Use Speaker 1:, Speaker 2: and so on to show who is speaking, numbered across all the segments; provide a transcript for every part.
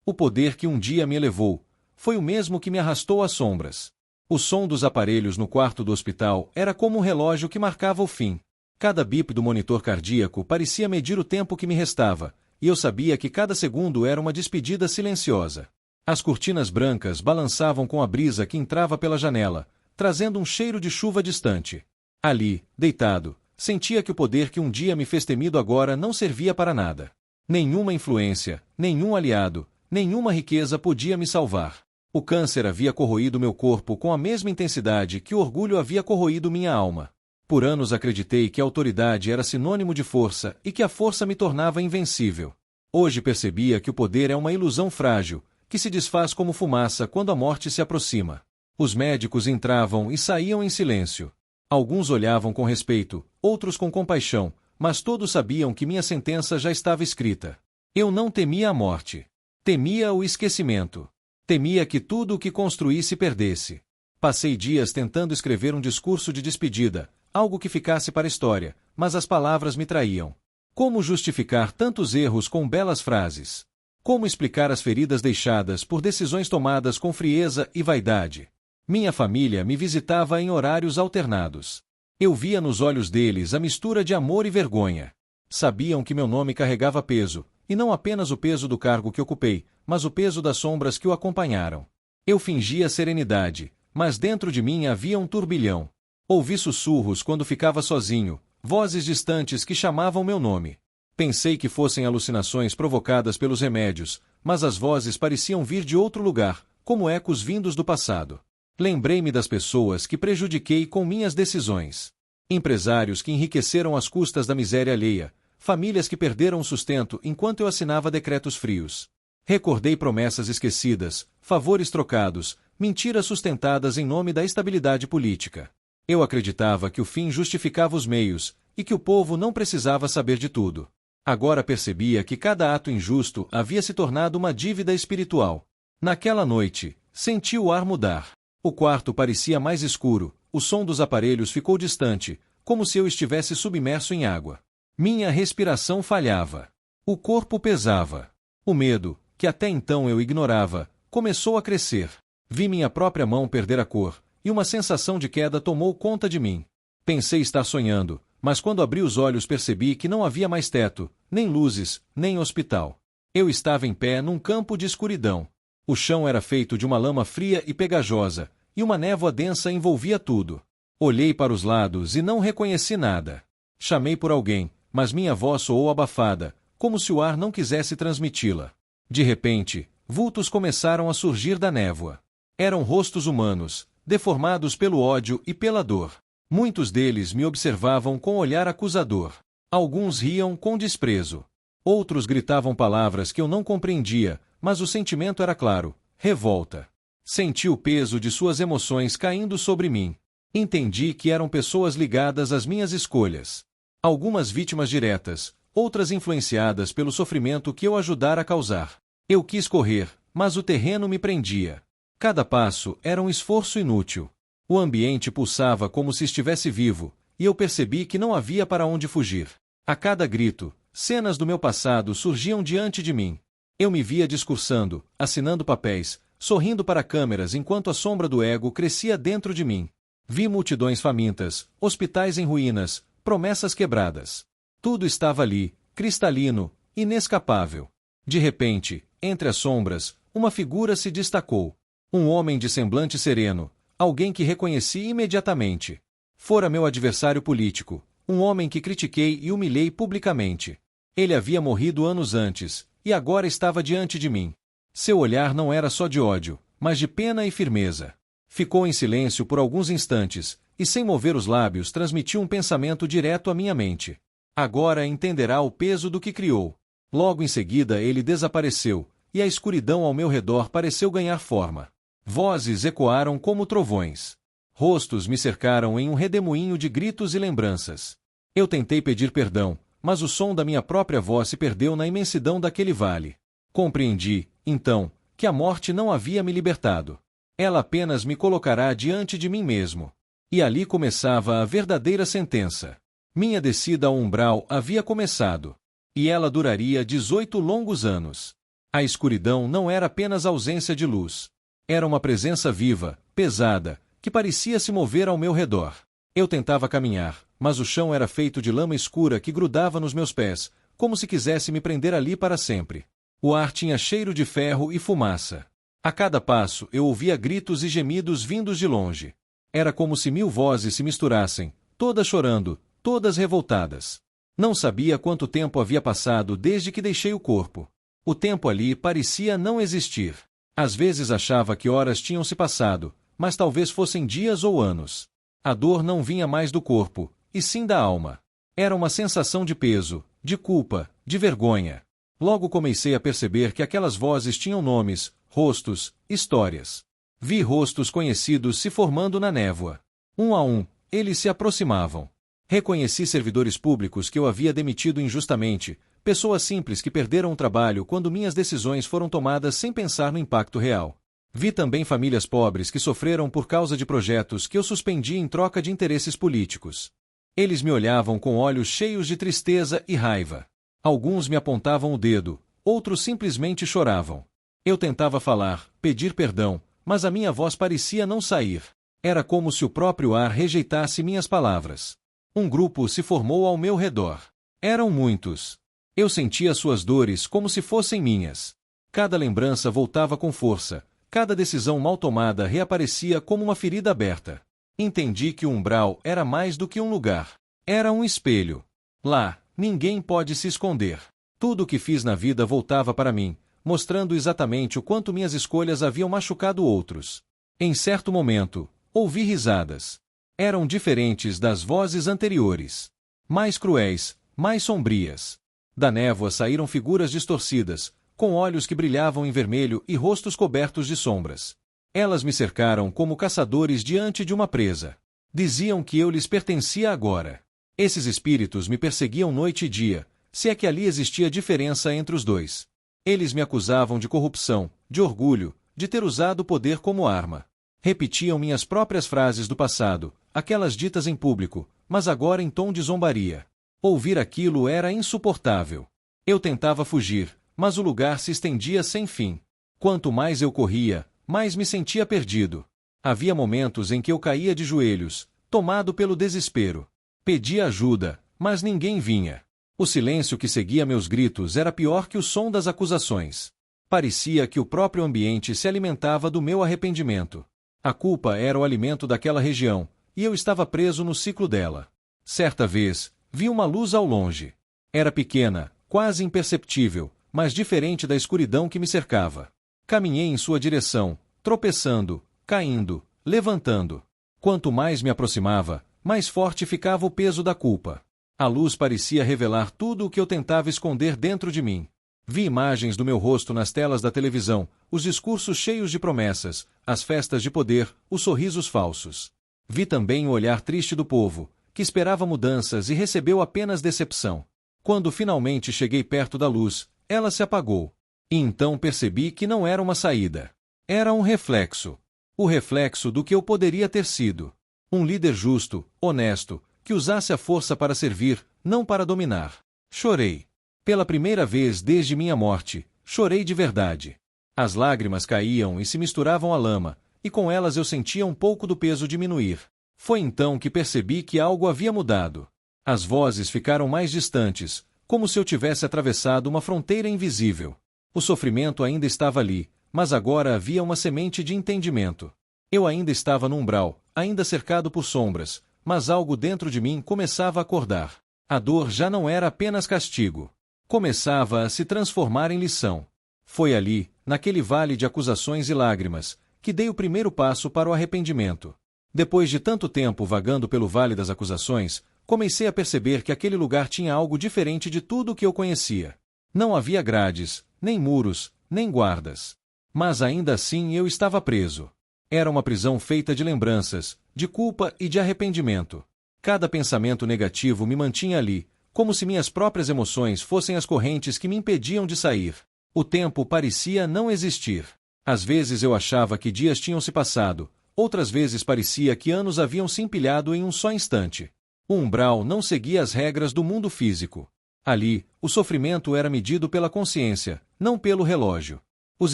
Speaker 1: O poder que um dia me elevou foi o mesmo que me arrastou às sombras. O som dos aparelhos no quarto do hospital era como um relógio que marcava o fim. Cada bip do monitor cardíaco parecia medir o tempo que me restava, e eu sabia que cada segundo era uma despedida silenciosa. As cortinas brancas balançavam com a brisa que entrava pela janela, trazendo um cheiro de chuva distante. Ali, deitado, sentia que o poder que um dia me fez temido agora não servia para nada. Nenhuma influência, nenhum aliado, nenhuma riqueza podia me salvar. O câncer havia corroído meu corpo com a mesma intensidade que o orgulho havia corroído minha alma. Por anos acreditei que a autoridade era sinônimo de força e que a força me tornava invencível. Hoje percebia que o poder é uma ilusão frágil, que se desfaz como fumaça quando a morte se aproxima. Os médicos entravam e saíam em silêncio. Alguns olhavam com respeito, outros com compaixão, mas todos sabiam que minha sentença já estava escrita. Eu não temia a morte. Temia o esquecimento. Temia que tudo o que construí se perdesse. Passei dias tentando escrever um discurso de despedida, algo que ficasse para a história, mas as palavras me traíam. Como justificar tantos erros com belas frases? Como explicar as feridas deixadas por decisões tomadas com frieza e vaidade? Minha família me visitava em horários alternados. Eu via nos olhos deles a mistura de amor e vergonha. Sabiam que meu nome carregava peso, e não apenas o peso do cargo que ocupei, mas o peso das sombras que o acompanharam. Eu fingia serenidade, mas dentro de mim havia um turbilhão. Ouvi sussurros quando ficava sozinho, vozes distantes que chamavam meu nome. Pensei que fossem alucinações provocadas pelos remédios, mas as vozes pareciam vir de outro lugar, como ecos vindos do passado. Lembrei-me das pessoas que prejudiquei com minhas decisões. Empresários que enriqueceram às custas da miséria alheia, famílias que perderam o sustento enquanto eu assinava decretos frios. Recordei promessas esquecidas, favores trocados, mentiras sustentadas em nome da estabilidade política. Eu acreditava que o fim justificava os meios, e que o povo não precisava saber de tudo. Agora percebia que cada ato injusto havia se tornado uma dívida espiritual. Naquela noite, senti o ar mudar. O quarto parecia mais escuro, o som dos aparelhos ficou distante, como se eu estivesse submerso em água. Minha respiração falhava. O corpo pesava. O medo, que até então eu ignorava, começou a crescer. Vi minha própria mão perder a cor, e uma sensação de queda tomou conta de mim. Pensei estar sonhando, mas quando abri os olhos percebi que não havia mais teto, nem luzes, nem hospital. Eu estava em pé num campo de escuridão. O chão era feito de uma lama fria e pegajosa, e uma névoa densa envolvia tudo. Olhei para os lados e não reconheci nada. Chamei por alguém, mas minha voz soou abafada, como se o ar não quisesse transmiti-la. De repente, vultos começaram a surgir da névoa. Eram rostos humanos, deformados pelo ódio e pela dor. Muitos deles me observavam com olhar acusador. Alguns riam com desprezo. Outros gritavam palavras que eu não compreendia, mas o sentimento era claro: revolta. Senti o peso de suas emoções caindo sobre mim. Entendi que eram pessoas ligadas às minhas escolhas. Algumas vítimas diretas, outras influenciadas pelo sofrimento que eu ajudara a causar. Eu quis correr, mas o terreno me prendia. Cada passo era um esforço inútil. O ambiente pulsava como se estivesse vivo, e eu percebi que não havia para onde fugir. A cada grito, cenas do meu passado surgiam diante de mim. Eu me via discursando, assinando papéis, sorrindo para câmeras enquanto a sombra do ego crescia dentro de mim. Vi multidões famintas, hospitais em ruínas, promessas quebradas. Tudo estava ali, cristalino, inescapável. De repente, entre as sombras, uma figura se destacou. Um homem de semblante sereno, alguém que reconheci imediatamente. Fora meu adversário político, um homem que critiquei e humilhei publicamente. Ele havia morrido anos antes, e agora estava diante de mim. Seu olhar não era só de ódio, mas de pena e firmeza. Ficou em silêncio por alguns instantes, e sem mover os lábios transmitiu um pensamento direto à minha mente. Agora entenderá o peso do que criou. Logo em seguida ele desapareceu, e a escuridão ao meu redor pareceu ganhar forma. Vozes ecoaram como trovões. Rostos me cercaram em um redemoinho de gritos e lembranças. Eu tentei pedir perdão, mas o som da minha própria voz se perdeu na imensidão daquele vale. Compreendi, então, que a morte não havia me libertado. Ela apenas me colocará diante de mim mesmo. E ali começava a verdadeira sentença. Minha descida ao umbral havia começado. E ela duraria 18 longos anos. A escuridão não era apenas ausência de luz. Era uma presença viva, pesada, que parecia se mover ao meu redor. Eu tentava caminhar, mas o chão era feito de lama escura que grudava nos meus pés, como se quisesse me prender ali para sempre. O ar tinha cheiro de ferro e fumaça. A cada passo eu ouvia gritos e gemidos vindos de longe. Era como se 1000 vozes se misturassem, todas chorando, todas revoltadas. Não sabia quanto tempo havia passado desde que deixei o corpo. O tempo ali parecia não existir. Às vezes achava que horas tinham se passado, mas talvez fossem dias ou anos. A dor não vinha mais do corpo, e sim da alma. Era uma sensação de peso, de culpa, de vergonha. Logo comecei a perceber que aquelas vozes tinham nomes, rostos, histórias. Vi rostos conhecidos se formando na névoa. Um a um, eles se aproximavam. Reconheci servidores públicos que eu havia demitido injustamente, pessoas simples que perderam o trabalho quando minhas decisões foram tomadas sem pensar no impacto real. Vi também famílias pobres que sofreram por causa de projetos que eu suspendi em troca de interesses políticos. Eles me olhavam com olhos cheios de tristeza e raiva. Alguns me apontavam o dedo, outros simplesmente choravam. Eu tentava falar, pedir perdão, mas a minha voz parecia não sair. Era como se o próprio ar rejeitasse minhas palavras. Um grupo se formou ao meu redor. Eram muitos. Eu sentia suas dores como se fossem minhas. Cada lembrança voltava com força, cada decisão mal tomada reaparecia como uma ferida aberta. Entendi que o umbral era mais do que um lugar. Era um espelho. Lá, ninguém pode se esconder. Tudo o que fiz na vida voltava para mim, mostrando exatamente o quanto minhas escolhas haviam machucado outros. Em certo momento, ouvi risadas. Eram diferentes das vozes anteriores. Mais cruéis, mais sombrias. Da névoa saíram figuras distorcidas, com olhos que brilhavam em vermelho e rostos cobertos de sombras. Elas me cercaram como caçadores diante de uma presa. Diziam que eu lhes pertencia agora. Esses espíritos me perseguiam noite e dia, se é que ali existia diferença entre os dois. Eles me acusavam de corrupção, de orgulho, de ter usado o poder como arma. Repetiam minhas próprias frases do passado, aquelas ditas em público, mas agora em tom de zombaria. Ouvir aquilo era insuportável. Eu tentava fugir, mas o lugar se estendia sem fim. Quanto mais eu corria, mais me sentia perdido. Havia momentos em que eu caía de joelhos, tomado pelo desespero. Pedia ajuda, mas ninguém vinha. O silêncio que seguia meus gritos era pior que o som das acusações. Parecia que o próprio ambiente se alimentava do meu arrependimento. A culpa era o alimento daquela região, e eu estava preso no ciclo dela. Certa vez, vi uma luz ao longe. Era pequena, quase imperceptível, mas diferente da escuridão que me cercava. Caminhei em sua direção, tropeçando, caindo, levantando. Quanto mais me aproximava, mais forte ficava o peso da culpa. A luz parecia revelar tudo o que eu tentava esconder dentro de mim. Vi imagens do meu rosto nas telas da televisão, os discursos cheios de promessas, as festas de poder, os sorrisos falsos. Vi também o olhar triste do povo, que esperava mudanças e recebeu apenas decepção. Quando finalmente cheguei perto da luz, ela se apagou. E então percebi que não era uma saída. Era um reflexo. O reflexo do que eu poderia ter sido. Um líder justo, honesto, que usasse a força para servir, não para dominar. Chorei. Pela primeira vez desde minha morte, chorei de verdade. As lágrimas caíam e se misturavam à lama, e com elas eu sentia um pouco do peso diminuir. Foi então que percebi que algo havia mudado. As vozes ficaram mais distantes, como se eu tivesse atravessado uma fronteira invisível. O sofrimento ainda estava ali, mas agora havia uma semente de entendimento. Eu ainda estava no umbral, ainda cercado por sombras, mas algo dentro de mim começava a acordar. A dor já não era apenas castigo. Começava a se transformar em lição. Foi ali, naquele vale de acusações e lágrimas, que dei o primeiro passo para o arrependimento. Depois de tanto tempo vagando pelo vale das acusações, comecei a perceber que aquele lugar tinha algo diferente de tudo o que eu conhecia. Não havia grades, nem muros, nem guardas. Mas ainda assim eu estava preso. Era uma prisão feita de lembranças, de culpa e de arrependimento. Cada pensamento negativo me mantinha ali, como se minhas próprias emoções fossem as correntes que me impediam de sair. O tempo parecia não existir. Às vezes eu achava que dias tinham se passado, outras vezes parecia que anos haviam se empilhado em um só instante. O umbral não seguia as regras do mundo físico. Ali, o sofrimento era medido pela consciência, não pelo relógio. Os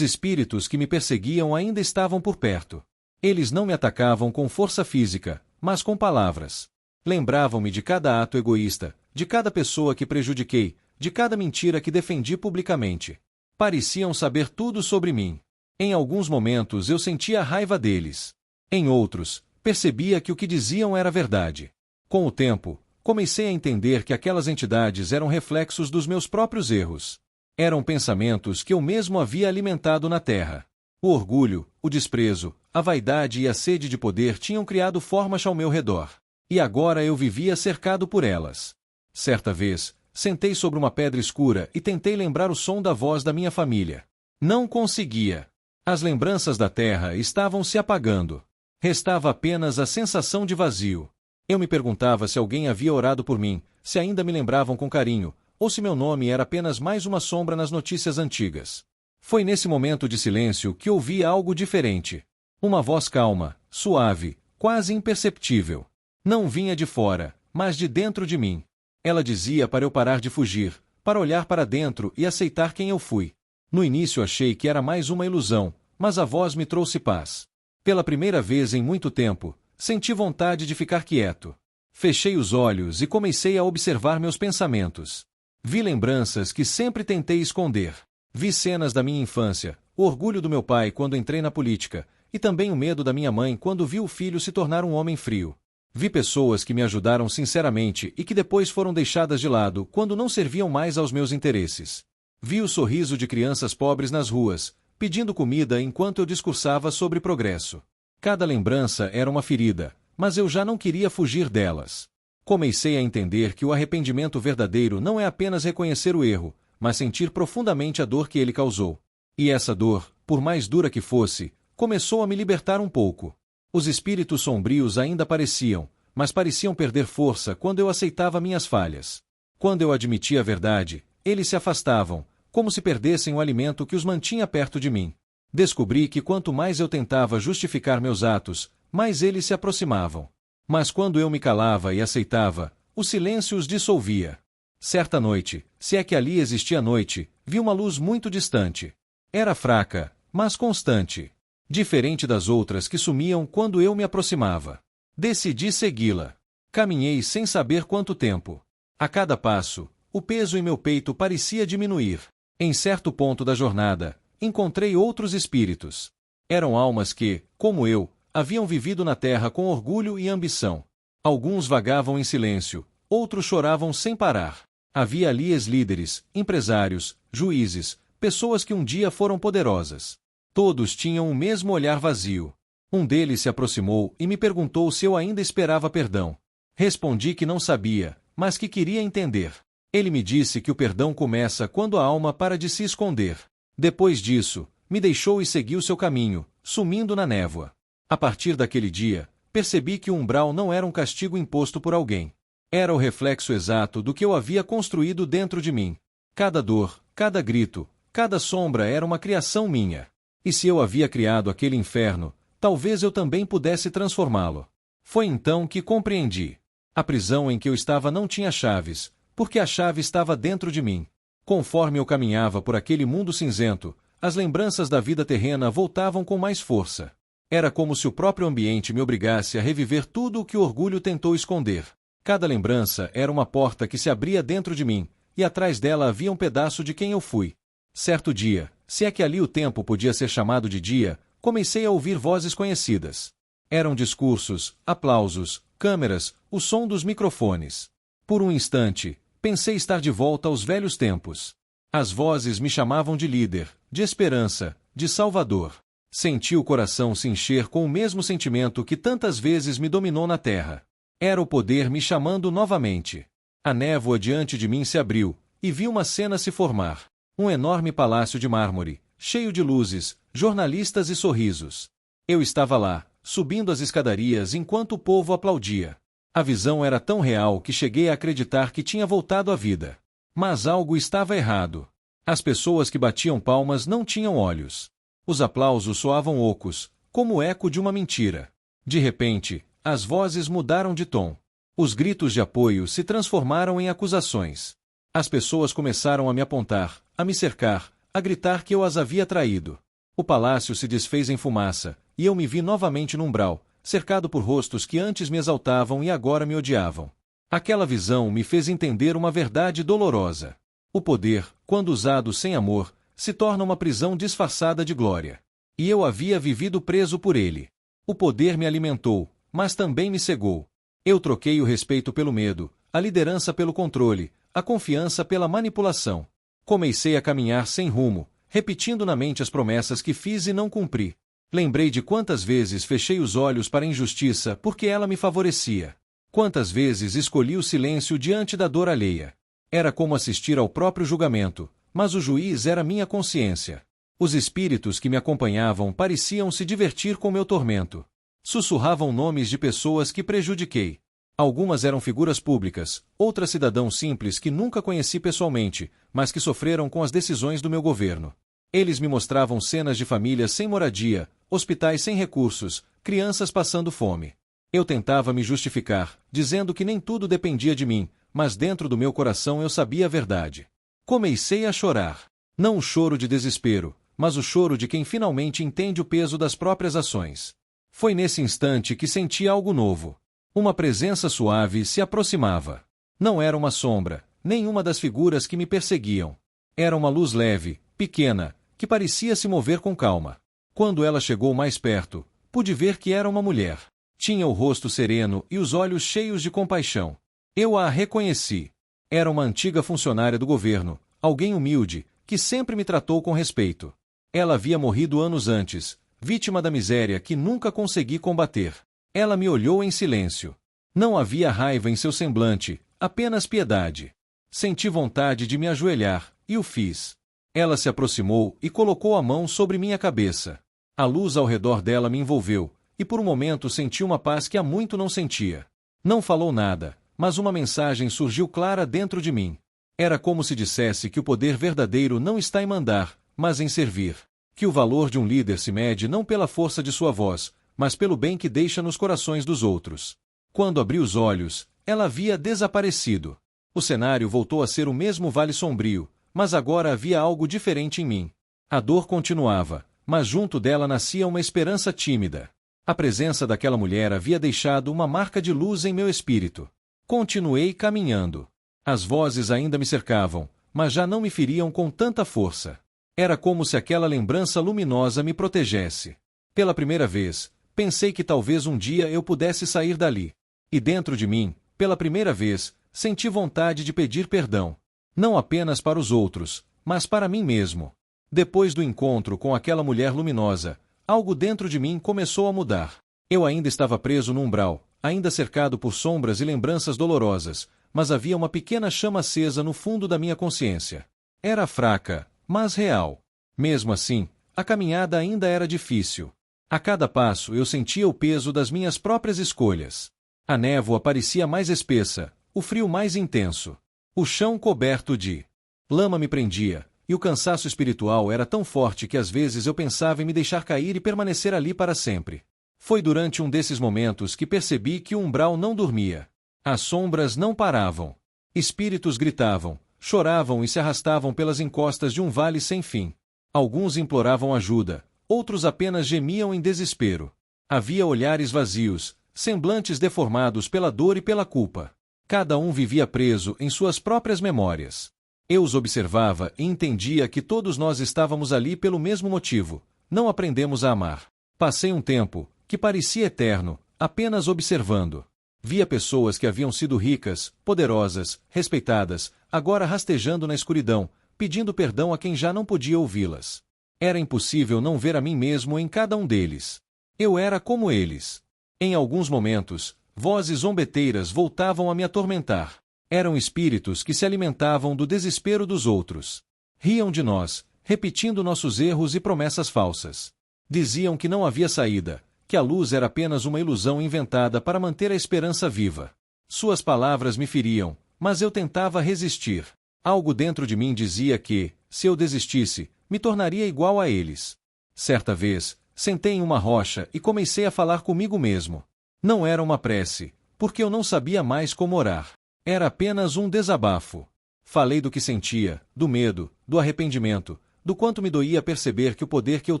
Speaker 1: espíritos que me perseguiam ainda estavam por perto. Eles não me atacavam com força física, mas com palavras. Lembravam-me de cada ato egoísta, de cada pessoa que prejudiquei, de cada mentira que defendi publicamente. Pareciam saber tudo sobre mim. Em alguns momentos eu sentia a raiva deles. Em outros, percebia que o que diziam era verdade. Com o tempo, comecei a entender que aquelas entidades eram reflexos dos meus próprios erros. Eram pensamentos que eu mesmo havia alimentado na Terra. O orgulho, o desprezo, a vaidade e a sede de poder tinham criado formas ao meu redor. E agora eu vivia cercado por elas. Certa vez, sentei sobre uma pedra escura e tentei lembrar o som da voz da minha família. Não conseguia. As lembranças da Terra estavam se apagando. Restava apenas a sensação de vazio. Eu me perguntava se alguém havia orado por mim, se ainda me lembravam com carinho, ou se meu nome era apenas mais uma sombra nas notícias antigas. Foi nesse momento de silêncio que ouvi algo diferente. Uma voz calma, suave, quase imperceptível. Não vinha de fora, mas de dentro de mim. Ela dizia para eu parar de fugir, para olhar para dentro e aceitar quem eu fui. No início achei que era mais uma ilusão, mas a voz me trouxe paz. Pela primeira vez em muito tempo, senti vontade de ficar quieto. Fechei os olhos e comecei a observar meus pensamentos. Vi lembranças que sempre tentei esconder. Vi cenas da minha infância, o orgulho do meu pai quando entrei na política, e também o medo da minha mãe quando viu o filho se tornar um homem frio. Vi pessoas que me ajudaram sinceramente e que depois foram deixadas de lado quando não serviam mais aos meus interesses. Vi o sorriso de crianças pobres nas ruas, pedindo comida enquanto eu discursava sobre progresso. Cada lembrança era uma ferida, mas eu já não queria fugir delas. Comecei a entender que o arrependimento verdadeiro não é apenas reconhecer o erro, mas sentir profundamente a dor que ele causou. E essa dor, por mais dura que fosse, começou a me libertar um pouco. Os espíritos sombrios ainda apareciam, mas pareciam perder força quando eu aceitava minhas falhas. Quando eu admitia a verdade, eles se afastavam, como se perdessem o alimento que os mantinha perto de mim. Descobri que quanto mais eu tentava justificar meus atos, mais eles se aproximavam. Mas quando eu me calava e aceitava, o silêncio os dissolvia. Certa noite, se é que ali existia noite, vi uma luz muito distante. Era fraca, mas constante. Diferente das outras que sumiam quando eu me aproximava. Decidi segui-la. Caminhei sem saber quanto tempo. A cada passo, o peso em meu peito parecia diminuir. Em certo ponto da jornada, encontrei outros espíritos. Eram almas que, como eu, haviam vivido na Terra com orgulho e ambição. Alguns vagavam em silêncio, outros choravam sem parar. Havia ali ex-líderes, empresários, juízes, pessoas que um dia foram poderosas. Todos tinham o mesmo olhar vazio. Um deles se aproximou e me perguntou se eu ainda esperava perdão. Respondi que não sabia, mas que queria entender. Ele me disse que o perdão começa quando a alma para de se esconder. Depois disso, me deixou e seguiu seu caminho, sumindo na névoa. A partir daquele dia, percebi que o umbral não era um castigo imposto por alguém. Era o reflexo exato do que eu havia construído dentro de mim. Cada dor, cada grito, cada sombra era uma criação minha. E se eu havia criado aquele inferno, talvez eu também pudesse transformá-lo. Foi então que compreendi. A prisão em que eu estava não tinha chaves, porque a chave estava dentro de mim. Conforme eu caminhava por aquele mundo cinzento, as lembranças da vida terrena voltavam com mais força. Era como se o próprio ambiente me obrigasse a reviver tudo o que o orgulho tentou esconder. Cada lembrança era uma porta que se abria dentro de mim, e atrás dela havia um pedaço de quem eu fui. Certo dia, se é que ali o tempo podia ser chamado de dia, comecei a ouvir vozes conhecidas. Eram discursos, aplausos, câmeras, o som dos microfones. Por um instante, pensei estar de volta aos velhos tempos. As vozes me chamavam de líder, de esperança, de salvador. Senti o coração se encher com o mesmo sentimento que tantas vezes me dominou na terra. Era o poder me chamando novamente. A névoa diante de mim se abriu, e vi uma cena se formar. Um enorme palácio de mármore, cheio de luzes, jornalistas e sorrisos. Eu estava lá, subindo as escadarias enquanto o povo aplaudia. A visão era tão real que cheguei a acreditar que tinha voltado à vida. Mas algo estava errado. As pessoas que batiam palmas não tinham olhos. Os aplausos soavam ocos, como o eco de uma mentira. De repente, as vozes mudaram de tom. Os gritos de apoio se transformaram em acusações. As pessoas começaram a me apontar, a me cercar, a gritar que eu as havia traído. O palácio se desfez em fumaça, e eu me vi novamente no umbral, cercado por rostos que antes me exaltavam e agora me odiavam. Aquela visão me fez entender uma verdade dolorosa. O poder, quando usado sem amor, se torna uma prisão disfarçada de glória. E eu havia vivido preso por ele. O poder me alimentou, mas também me cegou. Eu troquei o respeito pelo medo, a liderança pelo controle, a confiança pela manipulação. Comecei a caminhar sem rumo, repetindo na mente as promessas que fiz e não cumpri. Lembrei de quantas vezes fechei os olhos para a injustiça porque ela me favorecia. Quantas vezes escolhi o silêncio diante da dor alheia. Era como assistir ao próprio julgamento, mas o juiz era minha consciência. Os espíritos que me acompanhavam pareciam se divertir com meu tormento. Sussurravam nomes de pessoas que prejudiquei. Algumas eram figuras públicas, outras cidadãos simples que nunca conheci pessoalmente, mas que sofreram com as decisões do meu governo. Eles me mostravam cenas de famílias sem moradia, hospitais sem recursos, crianças passando fome. Eu tentava me justificar, dizendo que nem tudo dependia de mim, mas dentro do meu coração eu sabia a verdade. Comecei a chorar. Não o choro de desespero, mas o choro de quem finalmente entende o peso das próprias ações. Foi nesse instante que senti algo novo. Uma presença suave se aproximava. Não era uma sombra, nem uma das figuras que me perseguiam. Era uma luz leve, pequena, que parecia se mover com calma. Quando ela chegou mais perto, pude ver que era uma mulher. Tinha o rosto sereno e os olhos cheios de compaixão. Eu a reconheci. Era uma antiga funcionária do governo, alguém humilde, que sempre me tratou com respeito. Ela havia morrido anos antes, vítima da miséria que nunca consegui combater. Ela me olhou em silêncio. Não havia raiva em seu semblante, apenas piedade. Senti vontade de me ajoelhar, e o fiz. Ela se aproximou e colocou a mão sobre minha cabeça. A luz ao redor dela me envolveu, e por um momento senti uma paz que há muito não sentia. Não falou nada, mas uma mensagem surgiu clara dentro de mim. Era como se dissesse que o poder verdadeiro não está em mandar, mas em servir. Que o valor de um líder se mede não pela força de sua voz, mas pelo bem que deixa nos corações dos outros. Quando abri os olhos, ela havia desaparecido. O cenário voltou a ser o mesmo vale sombrio, mas agora havia algo diferente em mim. A dor continuava, mas junto dela nascia uma esperança tímida. A presença daquela mulher havia deixado uma marca de luz em meu espírito. Continuei caminhando. As vozes ainda me cercavam, mas já não me feriam com tanta força. Era como se aquela lembrança luminosa me protegesse. Pela primeira vez, pensei que talvez um dia eu pudesse sair dali. E dentro de mim, pela primeira vez, senti vontade de pedir perdão. Não apenas para os outros, mas para mim mesmo. Depois do encontro com aquela mulher luminosa, algo dentro de mim começou a mudar. Eu ainda estava preso no umbral, ainda cercado por sombras e lembranças dolorosas, mas havia uma pequena chama acesa no fundo da minha consciência. Era fraca, mas real. Mesmo assim, a caminhada ainda era difícil. A cada passo eu sentia o peso das minhas próprias escolhas. A névoa parecia mais espessa, o frio mais intenso. O chão coberto de lama me prendia, e o cansaço espiritual era tão forte que às vezes eu pensava em me deixar cair e permanecer ali para sempre. Foi durante um desses momentos que percebi que o umbral não dormia. As sombras não paravam. Espíritos gritavam, choravam e se arrastavam pelas encostas de um vale sem fim. Alguns imploravam ajuda, outros apenas gemiam em desespero. Havia olhares vazios, semblantes deformados pela dor e pela culpa. Cada um vivia preso em suas próprias memórias. Eu os observava e entendia que todos nós estávamos ali pelo mesmo motivo. Não aprendemos a amar. Passei um tempo, que parecia eterno, apenas observando. Via pessoas que haviam sido ricas, poderosas, respeitadas, agora rastejando na escuridão, pedindo perdão a quem já não podia ouvi-las. Era impossível não ver a mim mesmo em cada um deles. Eu era como eles. Em alguns momentos, vozes zombeteiras voltavam a me atormentar. Eram espíritos que se alimentavam do desespero dos outros. Riam de nós, repetindo nossos erros e promessas falsas. Diziam que não havia saída, que a luz era apenas uma ilusão inventada para manter a esperança viva. Suas palavras me feriam, mas eu tentava resistir. Algo dentro de mim dizia que, se eu desistisse, me tornaria igual a eles. Certa vez, sentei em uma rocha e comecei a falar comigo mesmo. Não era uma prece, porque eu não sabia mais como orar. Era apenas um desabafo. Falei do que sentia, do medo, do arrependimento, do quanto me doía perceber que o poder que eu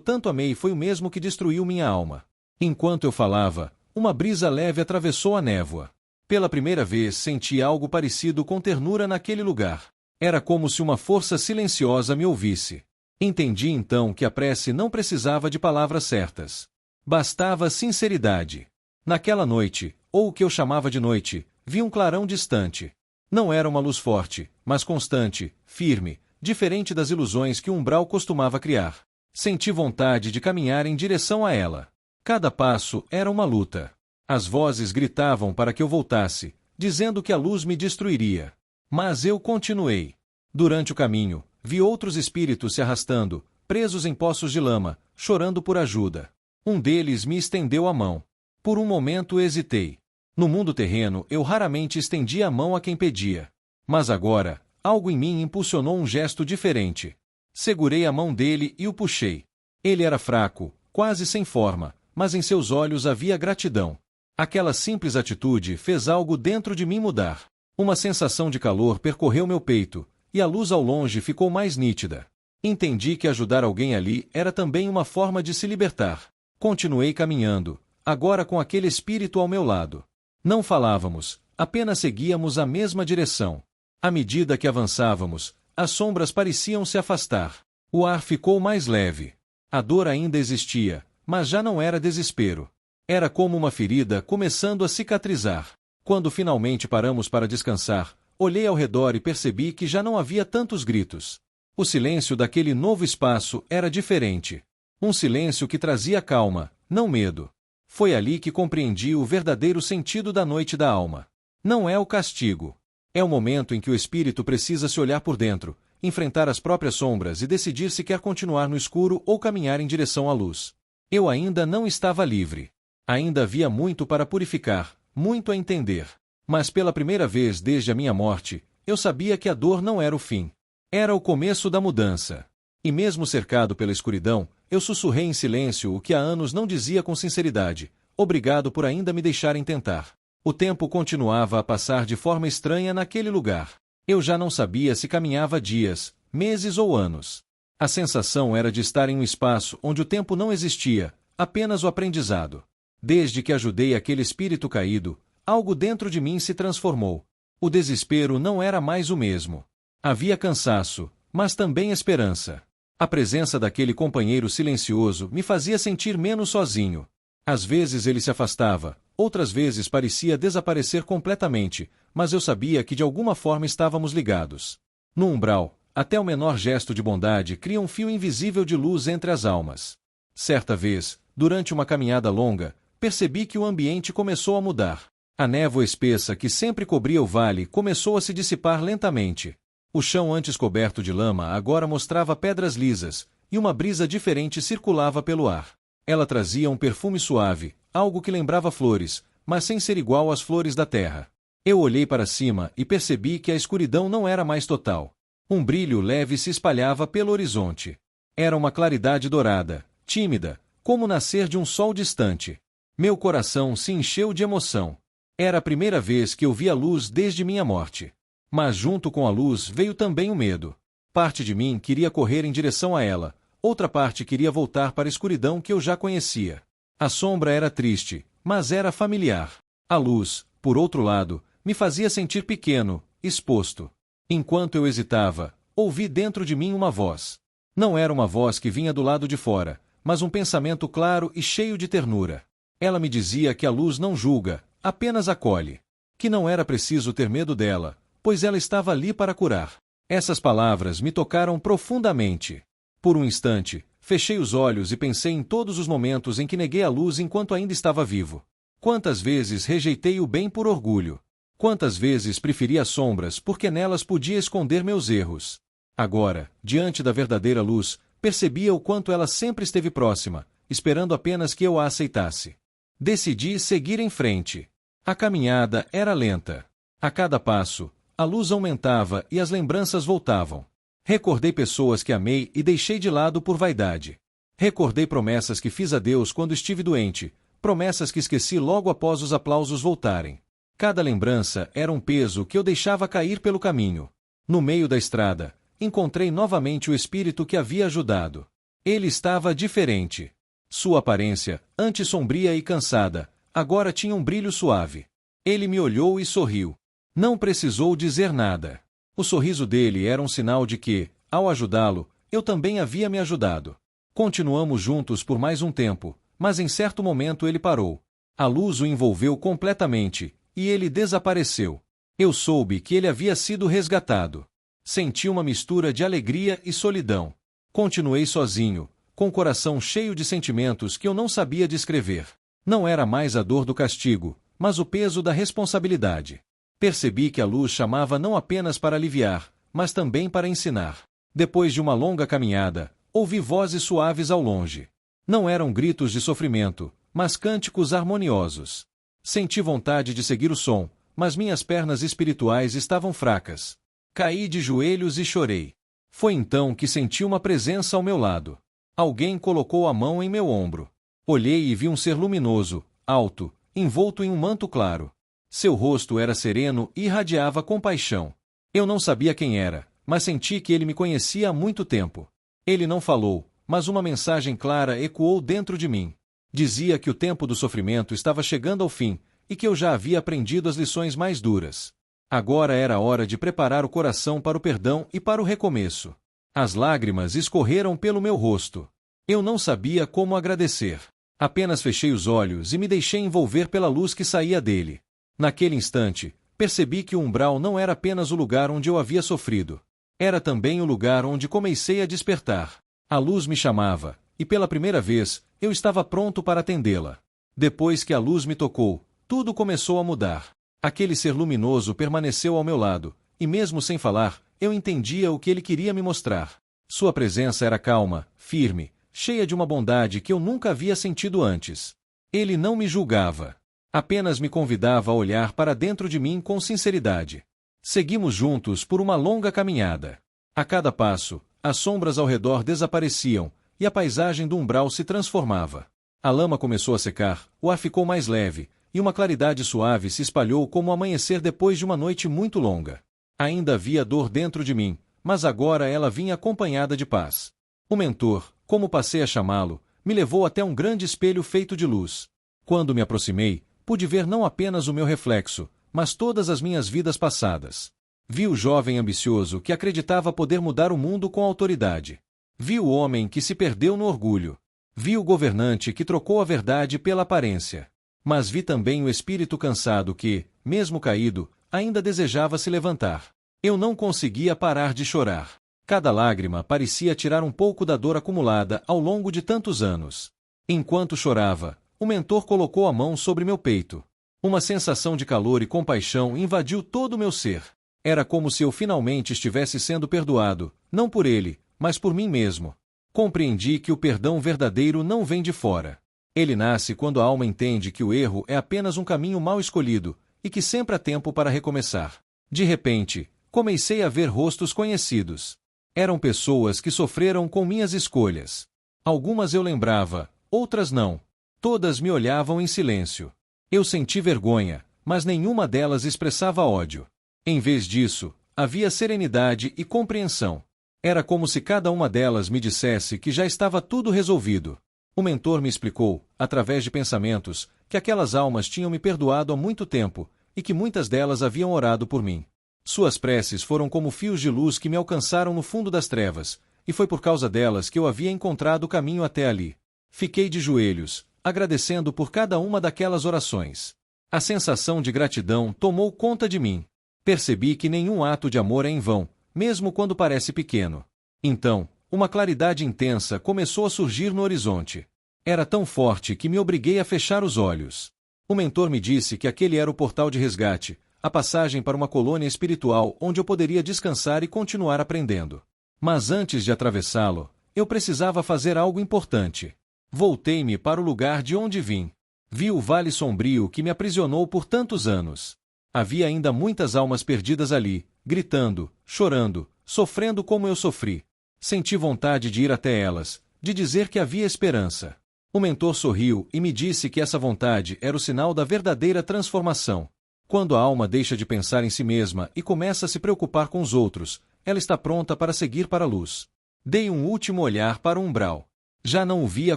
Speaker 1: tanto amei foi o mesmo que destruiu minha alma. Enquanto eu falava, uma brisa leve atravessou a névoa. Pela primeira vez senti algo parecido com ternura naquele lugar. Era como se uma força silenciosa me ouvisse. Entendi então que a prece não precisava de palavras certas. Bastava sinceridade. Naquela noite, ou o que eu chamava de noite, vi um clarão distante. Não era uma luz forte, mas constante, firme, diferente das ilusões que o umbral costumava criar. Senti vontade de caminhar em direção a ela. Cada passo era uma luta. As vozes gritavam para que eu voltasse, dizendo que a luz me destruiria. Mas eu continuei. Durante o caminho, vi outros espíritos se arrastando, presos em poços de lama, chorando por ajuda. Um deles me estendeu a mão. Por um momento hesitei. No mundo terreno, eu raramente estendia a mão a quem pedia. Mas agora, algo em mim impulsionou um gesto diferente. Segurei a mão dele e o puxei. Ele era fraco, quase sem forma, mas em seus olhos havia gratidão. Aquela simples atitude fez algo dentro de mim mudar. Uma sensação de calor percorreu meu peito, e a luz ao longe ficou mais nítida. Entendi que ajudar alguém ali era também uma forma de se libertar. Continuei caminhando, agora com aquele espírito ao meu lado. Não falávamos, apenas seguíamos a mesma direção. À medida que avançávamos, as sombras pareciam se afastar. O ar ficou mais leve. A dor ainda existia, mas já não era desespero. Era como uma ferida começando a cicatrizar. Quando finalmente paramos para descansar, olhei ao redor e percebi que já não havia tantos gritos. O silêncio daquele novo espaço era diferente. Um silêncio que trazia calma, não medo. Foi ali que compreendi o verdadeiro sentido da noite da alma. Não é o castigo. É o momento em que o espírito precisa se olhar por dentro, enfrentar as próprias sombras e decidir se quer continuar no escuro ou caminhar em direção à luz. Eu ainda não estava livre. Ainda havia muito para purificar, muito a entender. Mas pela primeira vez desde a minha morte, eu sabia que a dor não era o fim. Era o começo da mudança. E mesmo cercado pela escuridão, eu sussurrei em silêncio o que há anos não dizia com sinceridade: obrigado por ainda me deixarem tentar. O tempo continuava a passar de forma estranha naquele lugar. Eu já não sabia se caminhava dias, meses ou anos. A sensação era de estar em um espaço onde o tempo não existia, apenas o aprendizado. Desde que ajudei aquele espírito caído, algo dentro de mim se transformou. O desespero não era mais o mesmo. Havia cansaço, mas também esperança. A presença daquele companheiro silencioso me fazia sentir menos sozinho. Às vezes ele se afastava, outras vezes parecia desaparecer completamente, mas eu sabia que de alguma forma estávamos ligados. No umbral, até o menor gesto de bondade cria um fio invisível de luz entre as almas. Certa vez, durante uma caminhada longa, percebi que o ambiente começou a mudar. A névoa espessa que sempre cobria o vale começou a se dissipar lentamente. O chão antes coberto de lama agora mostrava pedras lisas, e uma brisa diferente circulava pelo ar. Ela trazia um perfume suave, algo que lembrava flores, mas sem ser igual às flores da terra. Eu olhei para cima e percebi que a escuridão não era mais total. Um brilho leve se espalhava pelo horizonte. Era uma claridade dourada, tímida, como o nascer de um sol distante. Meu coração se encheu de emoção. Era a primeira vez que eu via luz desde minha morte. Mas junto com a luz veio também o medo. Parte de mim queria correr em direção a ela, outra parte queria voltar para a escuridão que eu já conhecia. A sombra era triste, mas era familiar. A luz, por outro lado, me fazia sentir pequeno, exposto. Enquanto eu hesitava, ouvi dentro de mim uma voz. Não era uma voz que vinha do lado de fora, mas um pensamento claro e cheio de ternura. Ela me dizia que a luz não julga, apenas acolhe. Que não era preciso ter medo dela, pois ela estava ali para curar. Essas palavras me tocaram profundamente. Por um instante, fechei os olhos e pensei em todos os momentos em que neguei a luz enquanto ainda estava vivo. Quantas vezes rejeitei o bem por orgulho. Quantas vezes preferi as sombras porque nelas podia esconder meus erros. Agora, diante da verdadeira luz, percebia o quanto ela sempre esteve próxima, esperando apenas que eu a aceitasse. Decidi seguir em frente. A caminhada era lenta. A cada passo, a luz aumentava e as lembranças voltavam. Recordei pessoas que amei e deixei de lado por vaidade. Recordei promessas que fiz a Deus quando estive doente, promessas que esqueci logo após os aplausos voltarem. Cada lembrança era um peso que eu deixava cair pelo caminho. No meio da estrada, encontrei novamente o espírito que havia ajudado. Ele estava diferente. Sua aparência, antes sombria e cansada, agora tinha um brilho suave. Ele me olhou e sorriu. Não precisou dizer nada. O sorriso dele era um sinal de que, ao ajudá-lo, eu também havia me ajudado. Continuamos juntos por mais um tempo, mas em certo momento ele parou. A luz o envolveu completamente, e ele desapareceu. Eu soube que ele havia sido resgatado. Senti uma mistura de alegria e solidão. Continuei sozinho, com o coração cheio de sentimentos que eu não sabia descrever. Não era mais a dor do castigo, mas o peso da responsabilidade. Percebi que a luz chamava não apenas para aliviar, mas também para ensinar. Depois de uma longa caminhada, ouvi vozes suaves ao longe. Não eram gritos de sofrimento, mas cânticos harmoniosos. Senti vontade de seguir o som, mas minhas pernas espirituais estavam fracas. Caí de joelhos e chorei. Foi então que senti uma presença ao meu lado. Alguém colocou a mão em meu ombro. Olhei e vi um ser luminoso, alto, envolto em um manto claro. Seu rosto era sereno e irradiava compaixão. Eu não sabia quem era, mas senti que ele me conhecia há muito tempo. Ele não falou, mas uma mensagem clara ecoou dentro de mim. Dizia que o tempo do sofrimento estava chegando ao fim, e que eu já havia aprendido as lições mais duras. Agora era a hora de preparar o coração para o perdão e para o recomeço. As lágrimas escorreram pelo meu rosto. Eu não sabia como agradecer. Apenas fechei os olhos e me deixei envolver pela luz que saía dele. Naquele instante, percebi que o umbral não era apenas o lugar onde eu havia sofrido. Era também o lugar onde comecei a despertar. A luz me chamava, e pela primeira vez, eu estava pronto para atendê-la. Depois que a luz me tocou, tudo começou a mudar. Aquele ser luminoso permaneceu ao meu lado, e mesmo sem falar, eu entendia o que ele queria me mostrar. Sua presença era calma, firme, cheia de uma bondade que eu nunca havia sentido antes. Ele não me julgava. Apenas me convidava a olhar para dentro de mim com sinceridade. Seguimos juntos por uma longa caminhada. A cada passo, as sombras ao redor desapareciam, e a paisagem do umbral se transformava. A lama começou a secar, o ar ficou mais leve, e uma claridade suave se espalhou como o amanhecer depois de uma noite muito longa. Ainda havia dor dentro de mim, mas agora ela vinha acompanhada de paz. O mentor, como passei a chamá-lo, me levou até um grande espelho feito de luz. Quando me aproximei, pude ver não apenas o meu reflexo, mas todas as minhas vidas passadas. Vi o jovem ambicioso que acreditava poder mudar o mundo com autoridade. Vi o homem que se perdeu no orgulho. Vi o governante que trocou a verdade pela aparência. Mas vi também o espírito cansado que, mesmo caído, ainda desejava se levantar. Eu não conseguia parar de chorar. Cada lágrima parecia tirar um pouco da dor acumulada ao longo de tantos anos. Enquanto chorava, o mentor colocou a mão sobre meu peito. Uma sensação de calor e compaixão invadiu todo o meu ser. Era como se eu finalmente estivesse sendo perdoado, não por ele, mas por mim mesmo. Compreendi que o perdão verdadeiro não vem de fora. Ele nasce quando a alma entende que o erro é apenas um caminho mal escolhido, e que sempre há tempo para recomeçar. De repente, comecei a ver rostos conhecidos. Eram pessoas que sofreram com minhas escolhas. Algumas eu lembrava, outras não. Todas me olhavam em silêncio. Eu senti vergonha, mas nenhuma delas expressava ódio. Em vez disso, havia serenidade e compreensão. Era como se cada uma delas me dissesse que já estava tudo resolvido. O mentor me explicou, através de pensamentos, que aquelas almas tinham me perdoado há muito tempo, e que muitas delas haviam orado por mim. Suas preces foram como fios de luz que me alcançaram no fundo das trevas, e foi por causa delas que eu havia encontrado o caminho até ali. Fiquei de joelhos, agradecendo por cada uma daquelas orações. A sensação de gratidão tomou conta de mim. Percebi que nenhum ato de amor é em vão, mesmo quando parece pequeno. Então, uma claridade intensa começou a surgir no horizonte. Era tão forte que me obriguei a fechar os olhos. O mentor me disse que aquele era o portal de resgate, a passagem para uma colônia espiritual onde eu poderia descansar e continuar aprendendo. Mas antes de atravessá-lo, eu precisava fazer algo importante. Voltei-me para o lugar de onde vim. Vi o vale sombrio que me aprisionou por tantos anos. Havia ainda muitas almas perdidas ali, gritando, chorando, sofrendo como eu sofri. Senti vontade de ir até elas, de dizer que havia esperança. O mentor sorriu e me disse que essa vontade era o sinal da verdadeira transformação. Quando a alma deixa de pensar em si mesma e começa a se preocupar com os outros, ela está pronta para seguir para a luz. Dei um último olhar para o umbral. Já não o via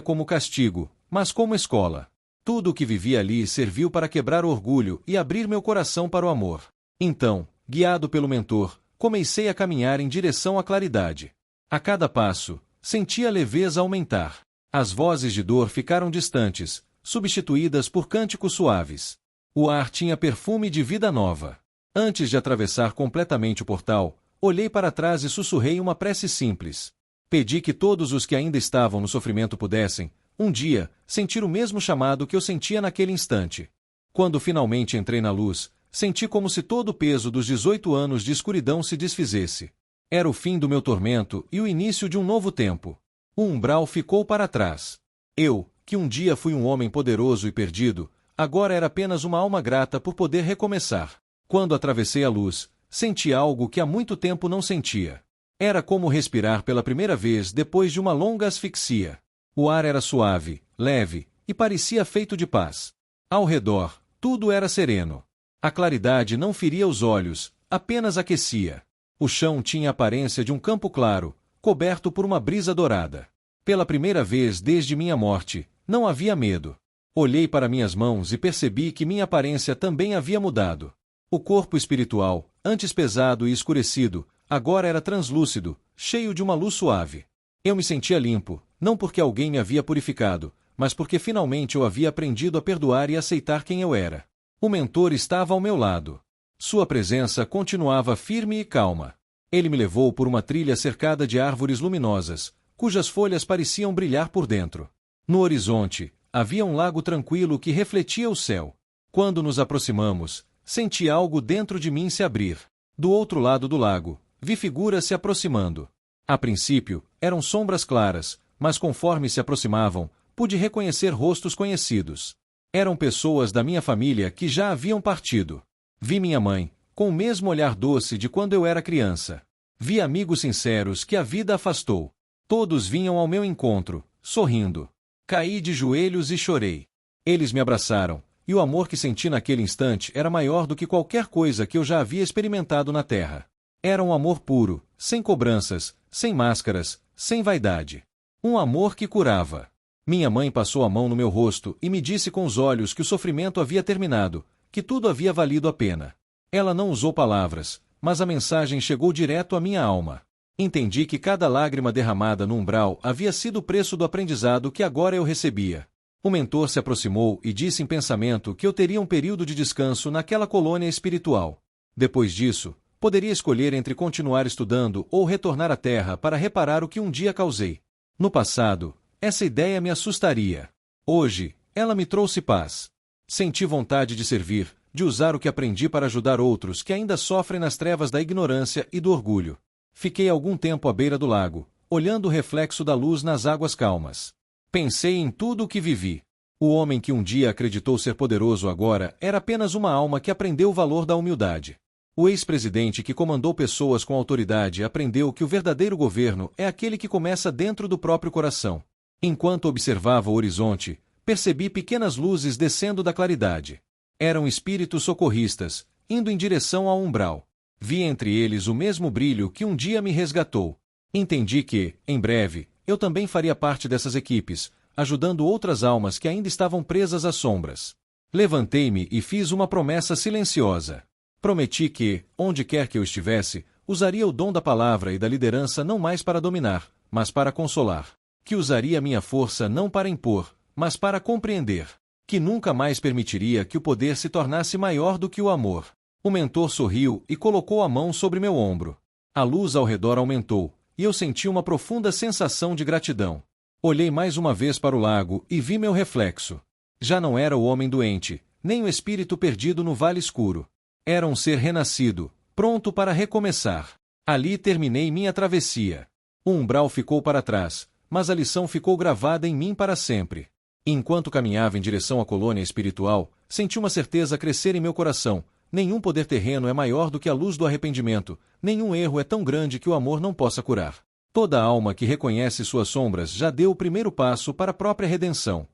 Speaker 1: como castigo, mas como escola. Tudo o que vivia ali serviu para quebrar o orgulho e abrir meu coração para o amor. Então, guiado pelo mentor, comecei a caminhar em direção à claridade. A cada passo, senti a leveza aumentar. As vozes de dor ficaram distantes, substituídas por cânticos suaves. O ar tinha perfume de vida nova. Antes de atravessar completamente o portal, olhei para trás e sussurrei uma prece simples. Pedi que todos os que ainda estavam no sofrimento pudessem, um dia, sentir o mesmo chamado que eu sentia naquele instante. Quando finalmente entrei na luz, senti como se todo o peso dos 18 anos de escuridão se desfizesse. Era o fim do meu tormento e o início de um novo tempo. O umbral ficou para trás. Eu, que um dia fui um homem poderoso e perdido, agora era apenas uma alma grata por poder recomeçar. Quando atravessei a luz, senti algo que há muito tempo não sentia. Era como respirar pela primeira vez depois de uma longa asfixia. O ar era suave, leve, e parecia feito de paz. Ao redor, tudo era sereno. A claridade não feria os olhos, apenas aquecia. O chão tinha a aparência de um campo claro, coberto por uma brisa dourada. Pela primeira vez desde minha morte, não havia medo. Olhei para minhas mãos e percebi que minha aparência também havia mudado. O corpo espiritual, antes pesado e escurecido, agora era translúcido, cheio de uma luz suave. Eu me sentia limpo, não porque alguém me havia purificado, mas porque finalmente eu havia aprendido a perdoar e aceitar quem eu era. O mentor estava ao meu lado. Sua presença continuava firme e calma. Ele me levou por uma trilha cercada de árvores luminosas, cujas folhas pareciam brilhar por dentro. No horizonte, havia um lago tranquilo que refletia o céu. Quando nos aproximamos, senti algo dentro de mim se abrir. Do outro lado do lago, vi figuras se aproximando. A princípio, eram sombras claras, mas conforme se aproximavam, pude reconhecer rostos conhecidos. Eram pessoas da minha família que já haviam partido. Vi minha mãe, com o mesmo olhar doce de quando eu era criança. Vi amigos sinceros que a vida afastou. Todos vinham ao meu encontro, sorrindo. Caí de joelhos e chorei. Eles me abraçaram, e o amor que senti naquele instante era maior do que qualquer coisa que eu já havia experimentado na terra. Era um amor puro, sem cobranças, sem máscaras, sem vaidade. Um amor que curava. Minha mãe passou a mão no meu rosto e me disse com os olhos que o sofrimento havia terminado, que tudo havia valido a pena. Ela não usou palavras, mas a mensagem chegou direto à minha alma. Entendi que cada lágrima derramada no umbral havia sido o preço do aprendizado que agora eu recebia. O mentor se aproximou e disse em pensamento que eu teria um período de descanso naquela colônia espiritual. Depois disso, poderia escolher entre continuar estudando ou retornar à Terra para reparar o que um dia causei. No passado, essa ideia me assustaria. Hoje, ela me trouxe paz. Senti vontade de servir, de usar o que aprendi para ajudar outros que ainda sofrem nas trevas da ignorância e do orgulho. Fiquei algum tempo à beira do lago, olhando o reflexo da luz nas águas calmas. Pensei em tudo o que vivi. O homem que um dia acreditou ser poderoso agora era apenas uma alma que aprendeu o valor da humildade. O ex-presidente que comandou pessoas com autoridade aprendeu que o verdadeiro governo é aquele que começa dentro do próprio coração. Enquanto observava o horizonte, percebi pequenas luzes descendo da claridade. Eram espíritos socorristas, indo em direção ao umbral. Vi entre eles o mesmo brilho que um dia me resgatou. Entendi que, em breve, eu também faria parte dessas equipes, ajudando outras almas que ainda estavam presas às sombras. Levantei-me e fiz uma promessa silenciosa. Prometi que, onde quer que eu estivesse, usaria o dom da palavra e da liderança não mais para dominar, mas para consolar. Que usaria minha força não para impor, mas para compreender. Que nunca mais permitiria que o poder se tornasse maior do que o amor. O mentor sorriu e colocou a mão sobre meu ombro. A luz ao redor aumentou, e eu senti uma profunda sensação de gratidão. Olhei mais uma vez para o lago e vi meu reflexo. Já não era o homem doente, nem o espírito perdido no vale escuro. Era um ser renascido, pronto para recomeçar. Ali terminei minha travessia. O umbral ficou para trás, mas a lição ficou gravada em mim para sempre. Enquanto caminhava em direção à colônia espiritual, senti uma certeza crescer em meu coração. Nenhum poder terreno é maior do que a luz do arrependimento, nenhum erro é tão grande que o amor não possa curar. Toda alma que reconhece suas sombras já deu o primeiro passo para a própria redenção.